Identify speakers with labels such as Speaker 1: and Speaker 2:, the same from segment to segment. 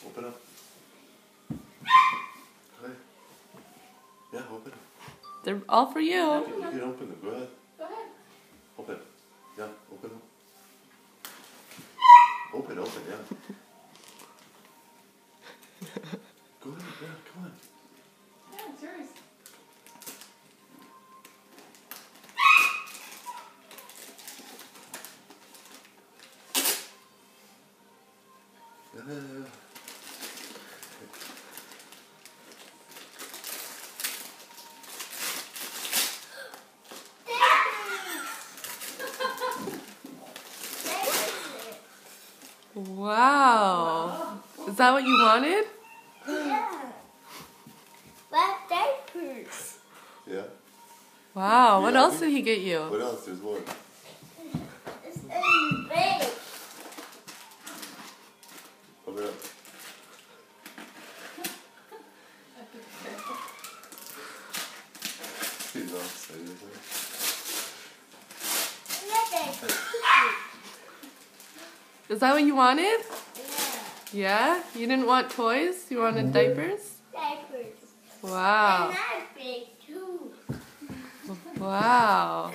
Speaker 1: Open up. Hi. Yeah, open.
Speaker 2: They're all for you.
Speaker 1: You can open them. Go ahead.
Speaker 3: Go ahead.
Speaker 1: Open. Yeah, open up. Open, yeah. Go ahead, yeah, come on.
Speaker 3: Yeah, it's yours.
Speaker 2: Wow. Is that what you wanted?
Speaker 4: Yeah. Wet diapers.
Speaker 1: Yeah.
Speaker 2: Wow. What
Speaker 1: Yeah,
Speaker 2: else did he get you?
Speaker 1: What else? There's more.
Speaker 4: It's in the bag.
Speaker 1: Open up. He's all excited.
Speaker 4: Wet diapers.
Speaker 2: Is that what you wanted?
Speaker 4: Yeah.
Speaker 2: Yeah? You didn't want toys? You wanted diapers?
Speaker 4: Diapers.
Speaker 2: Wow.
Speaker 4: And I'm big too.
Speaker 2: Wow.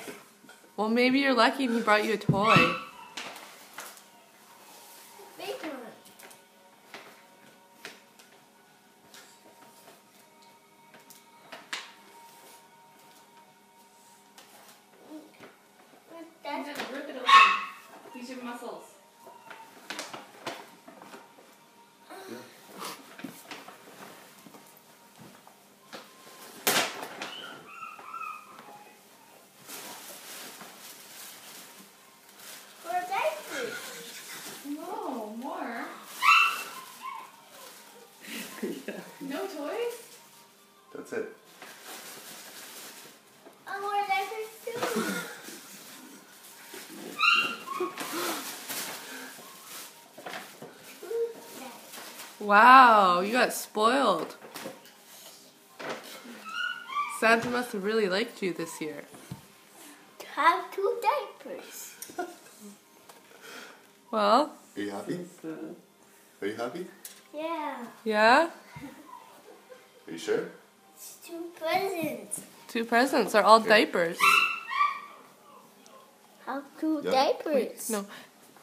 Speaker 2: Well, maybe you're lucky and he brought you a toy.
Speaker 4: Big one.
Speaker 3: And
Speaker 4: That's
Speaker 3: then rip it open. Use your muscles.
Speaker 4: for diapers.
Speaker 3: No, more. No toys?
Speaker 1: That's it.
Speaker 4: I want diapers too.
Speaker 2: Wow, you got spoiled. Santa must have really liked you this year.
Speaker 4: Have 2 diapers.
Speaker 1: Are
Speaker 2: Well,
Speaker 1: you happy? Are you happy?
Speaker 4: Yeah.
Speaker 2: yeah?
Speaker 1: Are you sure?
Speaker 4: It's 2 presents.
Speaker 2: 2 presents. They're all diapers.
Speaker 4: Have 2
Speaker 1: Yeah.
Speaker 4: diapers.
Speaker 2: No.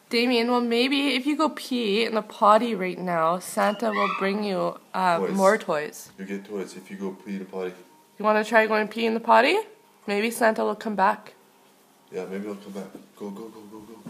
Speaker 2: Damien, well, maybe if you go pee in the potty right now, Santa will bring you
Speaker 1: Toys.
Speaker 2: more toys.
Speaker 1: You get toys if you go pee in a potty.
Speaker 2: You want to try going pee in the potty? Maybe Santa will come back.
Speaker 1: Yeah, maybe I'll come back. Go, go, go, go, go.